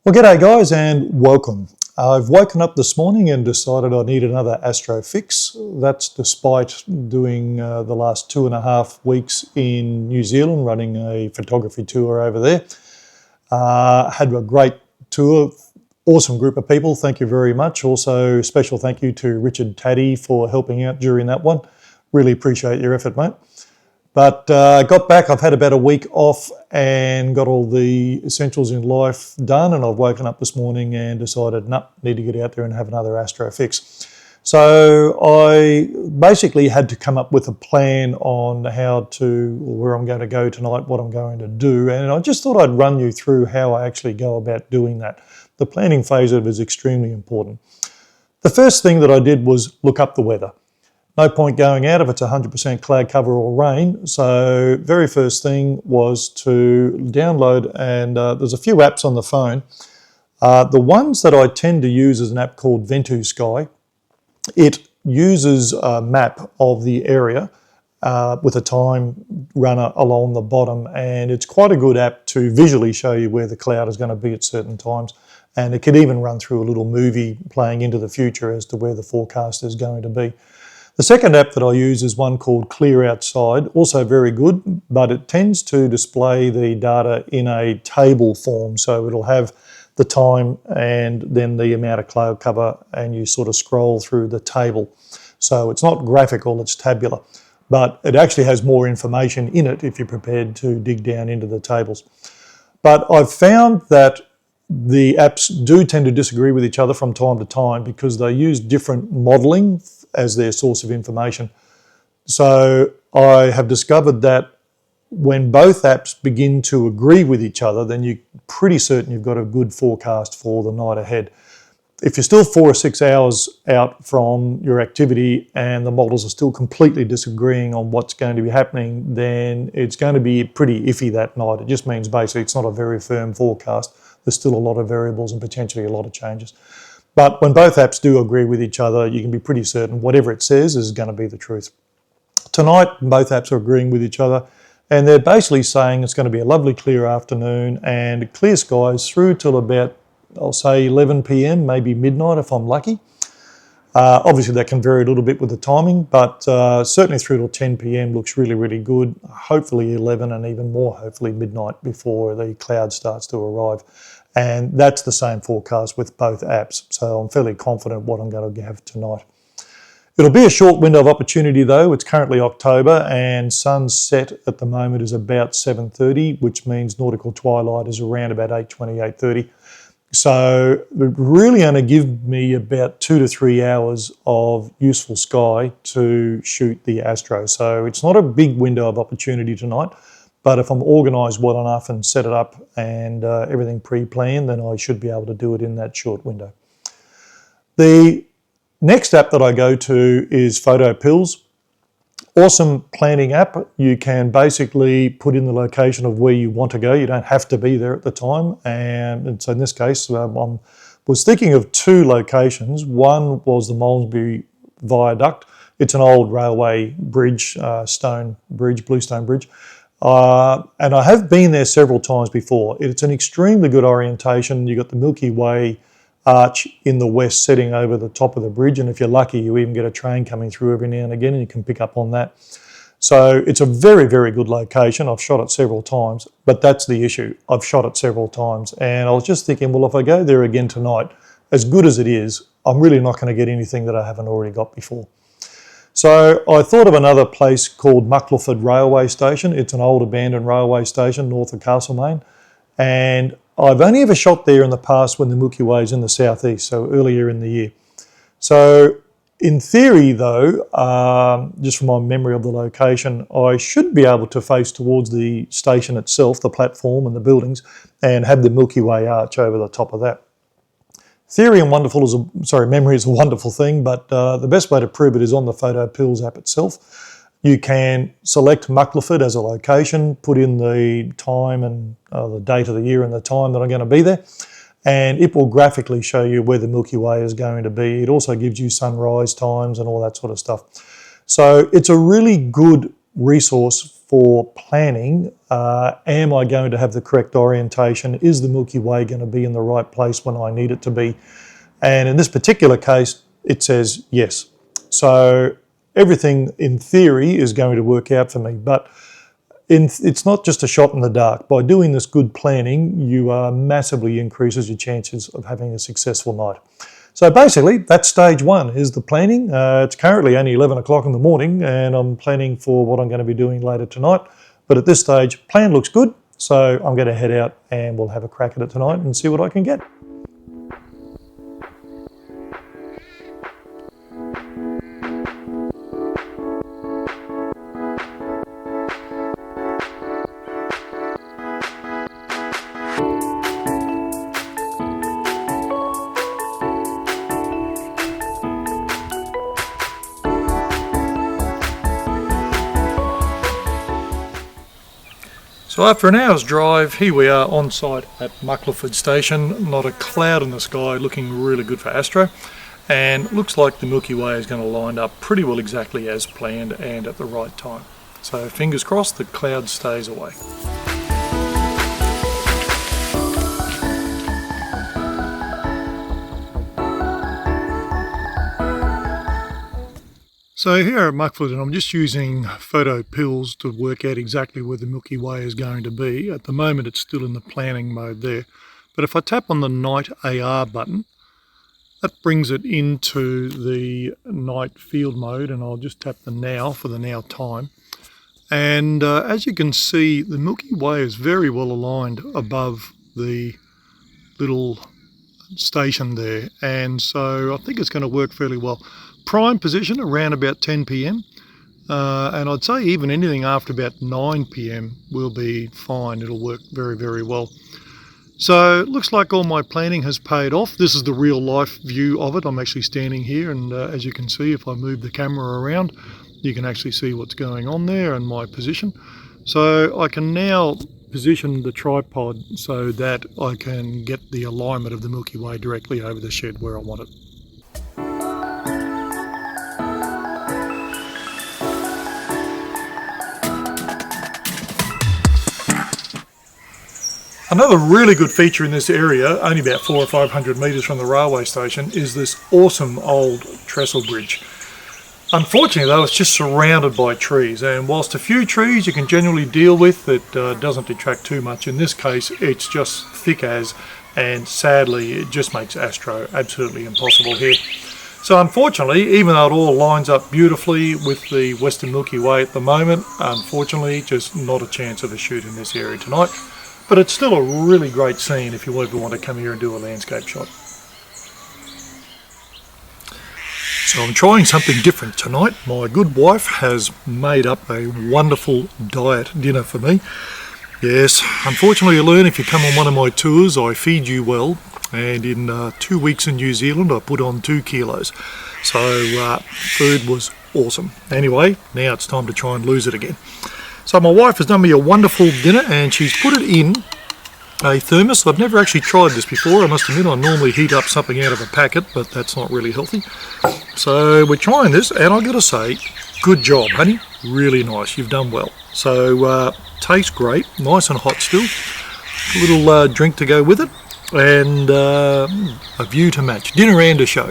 Well, g'day guys and welcome. I've woken up this morning and decided I need another Astro fix. That's despite doing the last 2.5 weeks in New Zealand, running a photography tour over there. Had a great tour, awesome group of people, thank you very much. Also, special thank you to Richard Taddy for helping out during that one. Really appreciate your effort, mate. But got back, I've had about a week off and got all the essentials in life done, and I've woken up this morning and decided, no, need to get out there and have another Astro fix. So I basically had to come up with a plan on how to, or where I'm going to go tonight, what I'm going to do, and I just thought I'd run you through how I actually go about doing that. The planning phase of it is extremely important. The first thing that I did was look up the weather. No point going out if it's 100% cloud cover or rain. So very first thing was to download, and there's a few apps on the phone. The ones that I tend to use is an app called Sky. It uses a map of the area with a time runner along the bottom, and it's quite a good app to visually show you where the cloud is going to be at certain times. And it could even run through a little movie playing into the future as to where the forecast is going to be. The second app that I use is one called Clear Outside, also very good, but it tends to display the data in a table form. So it'll have the time and then the amount of cloud cover, and you sort of scroll through the table. So it's not graphical, it's tabular, but it actually has more information in it if you're prepared to dig down into the tables. But I've found that the apps do tend to disagree with each other from time to time because they use different modeling as their source of information. So I have discovered that when both apps begin to agree with each other, then you're pretty certain you've got a good forecast for the night ahead. If you're still 4 or 6 hours out from your activity and the models are still completely disagreeing on what's going to be happening, then it's going to be pretty iffy that night. It just means basically it's not a very firm forecast. There's still a lot of variables and potentially a lot of changes. But when both apps do agree with each other, you can be pretty certain whatever it says is going to be the truth. Tonight, both apps are agreeing with each other, and they're basically saying it's going to be a lovely clear afternoon and clear skies through till about, I'll say 11 p.m, maybe midnight if I'm lucky. Obviously that can vary a little bit with the timing, but certainly through till 10 p.m. looks really, really good. Hopefully 11 and even more, hopefully midnight before the cloud starts to arrive. And that's the same forecast with both apps. So I'm fairly confident what I'm going to have tonight. It'll be a short window of opportunity though. It's currently October and sunset at the moment is about 7:30, which means nautical twilight is around about 8:20, 8:30. So it really only give me about 2 to 3 hours of useful sky to shoot the Astro. So it's not a big window of opportunity tonight, but if I'm organised well enough and set it up and everything pre-planned, then I should be able to do it in that short window. The next app that I go to is Photo Pills. Awesome planning app. You can basically put in the location of where you want to go. You don't have to be there at the time. And so in this case, I was thinking of 2 locations. One was the Malmesbury Viaduct. It's an old railway bridge, stone bridge, bluestone bridge. And I have been there several times before. It's an extremely good orientation. You've got the Milky Way arch in the west setting over the top of the bridge, and if you're lucky you even get a train coming through every now and again and you can pick up on that. So it's a very, very good location. I've shot it several times, but that's the issue. I've shot it several times and I was just thinking, well, if I go there again tonight, as good as it is, I'm really not going to get anything that I haven't already got before. So I thought of another place called Muckleford Railway Station. It's an old abandoned railway station north of Castlemaine, and I've only ever shot there in the past when the Milky Way is in the southeast, so earlier in the year. So in theory though, just from my memory of the location, I should be able to face towards the station itself, the platform and the buildings, and have the Milky Way arch over the top of that. Theory and memory is a wonderful thing, but the best way to prove it is on the Photo Pills app itself. You can select Muckleford as a location, put in the time and the date of the year and the time that I'm going to be there, and it will graphically show you where the Milky Way is going to be. It also gives you sunrise times and all that sort of stuff. So it's a really good resource for planning. Am I going to have the correct orientation? Is the Milky Way going to be in the right place when I need it to be? And in this particular case, it says yes. So everything in theory is going to work out for me, but it's not just a shot in the dark. By doing this good planning, you massively increases your chances of having a successful night. So basically, that's stage one, is the planning. It's currently only 11 o'clock in the morning, and I'm planning for what I'm going to be doing later tonight. But at this stage, plan looks good, so I'm going to head out and we'll have a crack at it tonight and see what I can get. So after an hour's drive, here we are on site at Muckleford station. Not a cloud in the sky, looking really good for Astro. And looks like the Milky Way is going to line up pretty well exactly as planned and at the right time. So fingers crossed the cloud stays away. So here at Muckleford, and I'm just using photo pills to work out exactly where the Milky Way is going to be. At the moment it's still in the planning mode there. But if I tap on the night AR button, that brings it into the night field mode, and I'll just tap the now for the now time. And as you can see, the Milky Way is very well aligned above the little station there, and so I think it's going to work fairly well. Prime position around about 10 p.m. And I'd say even anything after about 9 p.m. will be fine. It'll work very, very well. So it looks like all my planning has paid off. This is the real life view of it. I'm actually standing here, and as you can see, if I move the camera around, you can actually see what's going on there and my position. So I can now position the tripod so that I can get the alignment of the Milky Way directly over the shed where I want it. Another really good feature in this area, only about 400 or 500 metres from the railway station, is this awesome old trestle bridge. Unfortunately though, it's just surrounded by trees, and whilst a few trees you can generally deal with, it doesn't detract too much. In this case it's just thick as, and sadly it just makes Astro absolutely impossible here. So unfortunately, even though it all lines up beautifully with the Western Milky Way at the moment, unfortunately just not a chance of a shoot in this area tonight. But it's still a really great scene if you ever want to come here and do a landscape shot. So I'm trying something different tonight. My good wife has made up a wonderful diet dinner for me. Yes, unfortunately you learn if you come on one of my tours, I feed you well. And in 2 weeks in New Zealand I put on 2 kilos. So food was awesome. Anyway, now it's time to try and lose it again. So my wife has done me a wonderful dinner, and she's put it in a thermos. I've never actually tried this before. I must admit I normally heat up something out of a packet, but that's not really healthy. So we're trying this, and I've got to say, good job, honey. Really nice. You've done well. So tastes great, nice and hot still. A little drink to go with it, and a view to match. Dinner and a show.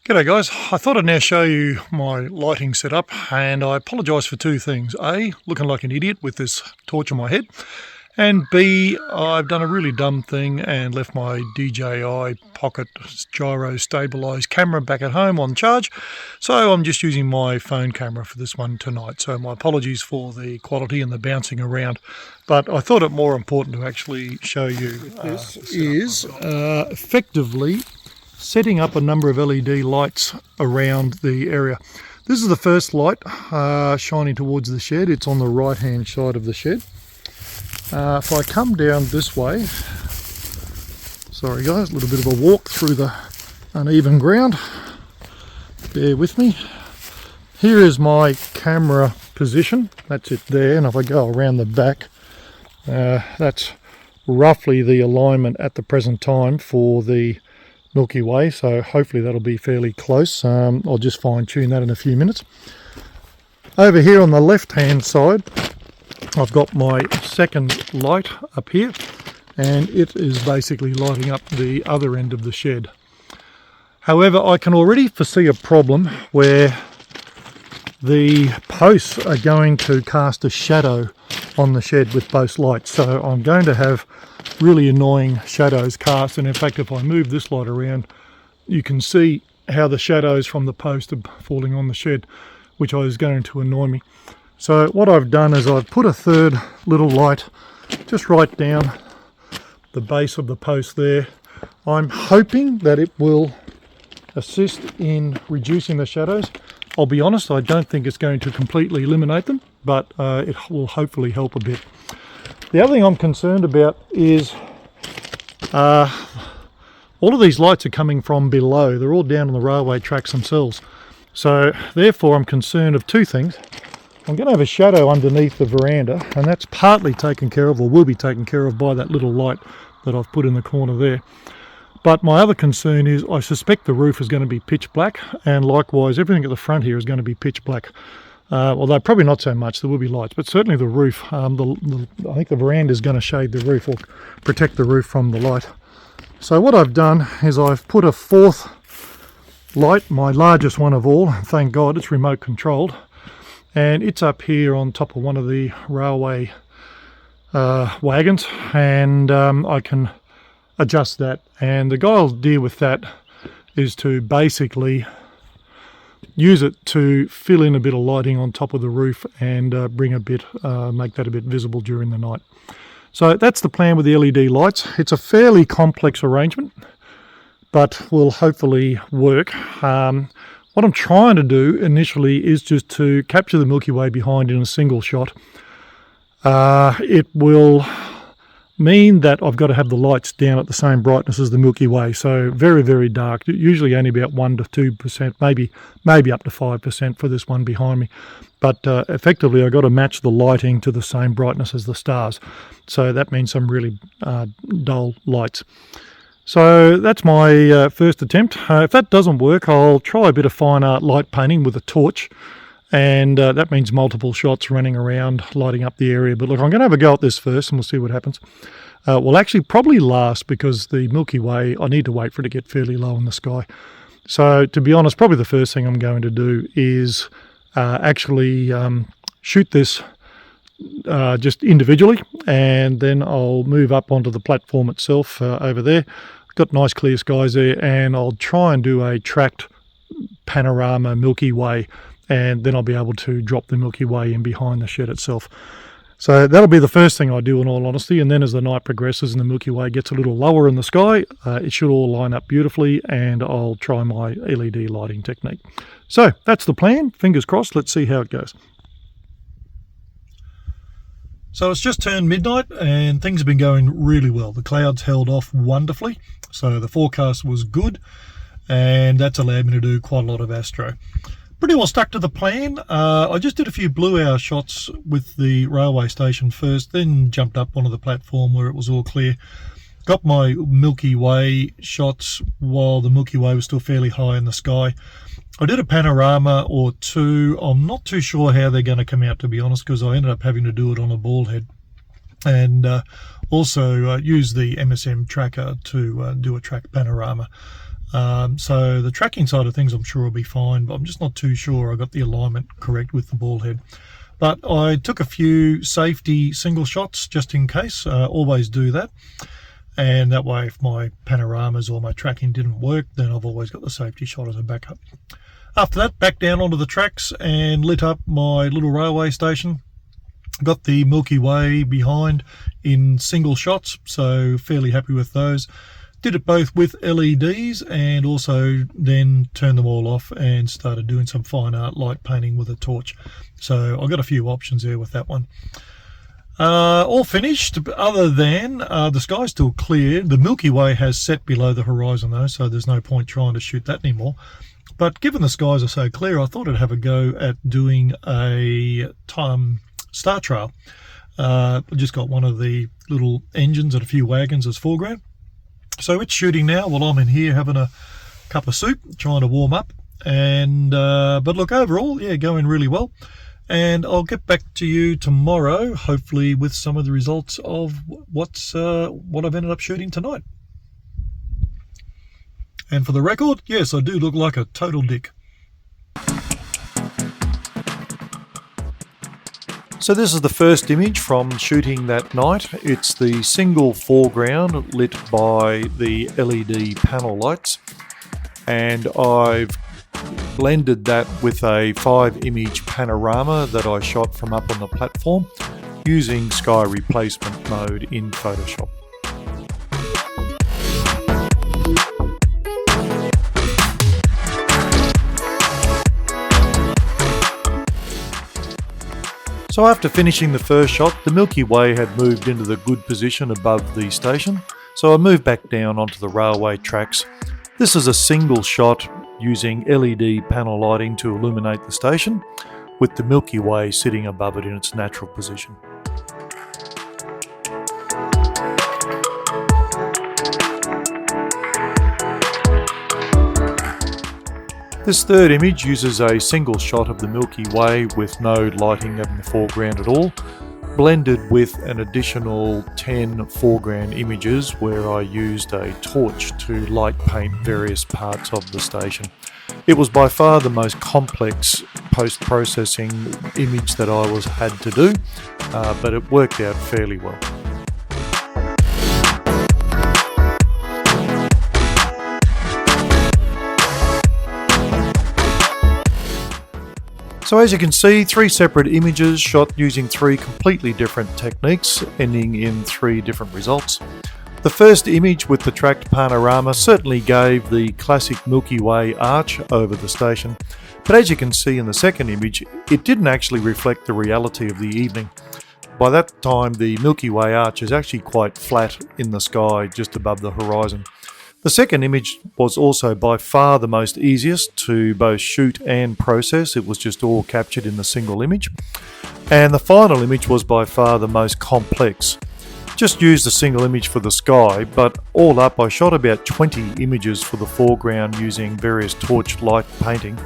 G'day guys, I thought I'd now show you my lighting setup, and I apologise for two things. A, looking like an idiot with this torch on my head, and B, I've done a really dumb thing and left my DJI pocket gyro stabilised camera back at home on charge, so I'm just using my phone camera for this one tonight. So my apologies for the quality and the bouncing around, but I thought it more important to actually show you. This is effectively setting up a number of LED lights around the area. This is the first light shining towards the shed. It's on the right hand side of the shed. If I come down this way, sorry guys, a little bit of a walk through the uneven ground, bear with me. Here is my camera position, that's it there, and if I go around the back, that's roughly the alignment at the present time for the Milky Way, so hopefully that'll be fairly close. I'll just fine tune that in a few minutes. Over here on the left hand side, I've got my second light up here, and it is basically lighting up the other end of the shed. However, I can already foresee a problem where the posts are going to cast a shadow on the shed with both lights, so I'm going to have really annoying shadows cast. And in fact, if I move this light around, you can see how the shadows from the post are falling on the shed, which is going to annoy me. So what I've done is I've put a third little light just right down the base of the post there. I'm hoping that it will assist in reducing the shadows. I'll be honest, I don't think it's going to completely eliminate them, but it will hopefully help a bit. The other thing I'm concerned about is all of these lights are coming from below. They're all down on the railway tracks themselves. So therefore I'm concerned of two things. I'm going to have a shadow underneath the veranda, and that's partly taken care of, or will be taken care of, by that little light that I've put in the corner there. But my other concern is I suspect the roof is going to be pitch black, and likewise everything at the front here is going to be pitch black. Although probably not so much, there will be lights, but certainly the roof, I think the veranda is going to shade the roof or protect the roof from the light. So what I've done is I've put a fourth light, my largest one of all, thank God it's remote controlled, and it's up here on top of one of the railway wagons, and I can adjust that. And the idea with that is to basically use it to fill in a bit of lighting on top of the roof and bring a bit, make that a bit visible during the night. So that's the plan with the LED lights. It's a fairly complex arrangement, but will hopefully work. What I'm trying to do initially is just to capture the Milky Way behind in a single shot. It will mean that I've got to have the lights down at the same brightness as the Milky Way, so very, very dark, usually only about 1 to 2%, maybe up to 5% for this one behind me. But effectively I've got to match the lighting to the same brightness as the stars, so that means some really dull lights. So that's my first attempt. If that doesn't work, I'll try a bit of fine art light painting with a torch, and that means multiple shots running around lighting up the area. But look, I'm going to have a go at this first and we'll see what happens. Will actually probably last, because the Milky Way, I need to wait for it to get fairly low in the sky. So to be honest, probably the first thing I'm going to do is actually shoot this just individually, and then I'll move up onto the platform itself over there. Got nice clear skies there, and I'll try and do a tracked panorama Milky Way, and then I'll be able to drop the Milky Way in behind the shed itself. So that'll be the first thing I do, in all honesty, and then as the night progresses and the Milky Way gets a little lower in the sky, it should all line up beautifully, and I'll try my LED lighting technique. So that's the plan, fingers crossed, let's see how it goes. So it's just turned midnight and things have been going really well. The clouds held off wonderfully, so the forecast was good, and that's allowed me to do quite a lot of Astro. Pretty well stuck to the plan. I just did a few blue hour shots with the railway station first, then jumped up onto the platform where it was all clear. Got my Milky Way shots while the Milky Way was still fairly high in the sky. I did a panorama or two. I'm not too sure how they're going to come out, to be honest, because I ended up having to do it on a ball head. And also use the MSM tracker to do a track panorama. So the tracking side of things I'm sure will be fine, but I'm just not too sure I got the alignment correct with the ball head. But I took a few safety single shots just in case. Always do that. And that way, if my panoramas or my tracking didn't work, then I've always got the safety shot as a backup. After that, back down onto the tracks and lit up my little railway station. Got the Milky Way behind in single shots, so fairly happy with those. Did it both with LEDs and also then turned them all off and started doing some fine art light painting with a torch. So I've got a few options there with that one. All finished, other than the sky's still clear. The Milky Way has set below the horizon though, so there's no point trying to shoot that anymore. But given the skies are so clear, I thought I'd have a go at doing a star trail. I just got one of the little engines and a few wagons as foreground. So it's shooting now while I'm in here having a cup of soup, trying to warm up. And but look, overall, yeah, going really well. And I'll get back to you tomorrow, hopefully with some of the results of what I've ended up shooting tonight. And for the record, yes, I do look like a total dick. So this is the first image from shooting that night. It's the single foreground lit by the LED panel lights. And I've blended that with a 5-image panorama that I shot from up on the platform using sky replacement mode in Photoshop. So after finishing the first shot, the Milky Way had moved into the good position above the station, so I moved back down onto the railway tracks. This is a single shot using LED panel lighting to illuminate the station, with the Milky Way sitting above it in its natural position. This third image uses a single shot of the Milky Way with no lighting in the foreground at all, blended with an additional 10 foreground images where I used a torch to light paint various parts of the station. It was by far the most complex post-processing image that I had to do, but it worked out fairly well. So as you can see, 3 separate images shot using 3 completely different techniques, ending in 3 different results. The first image with the tracked panorama certainly gave the classic Milky Way arch over the station, but as you can see in the second image, it didn't actually reflect the reality of the evening. By that time, the Milky Way arch is actually quite flat in the sky just above the horizon. The second image was also by far the most easiest to both shoot and process. It was just all captured in the single image. And the final image was by far the most complex. Just used a single image for the sky, but all up I shot about 20 images for the foreground using various torch light painting.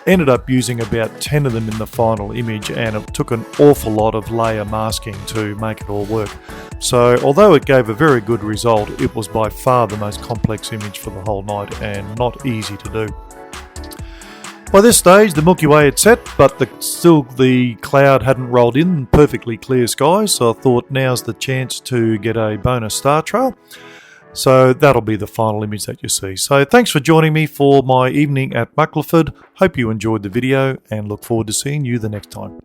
Ended up using about 10 of them in the final image, and it took an awful lot of layer masking to make it all work. So although it gave a very good result, it was by far the most complex image for the whole night and not easy to do. By this stage the Milky Way had set, but still the cloud hadn't rolled in, perfectly clear skies, so I thought now's the chance to get a bonus star trail. So that'll be the final image that you see. So thanks for joining me for my evening at Muckleford. Hope you enjoyed the video and look forward to seeing you the next time.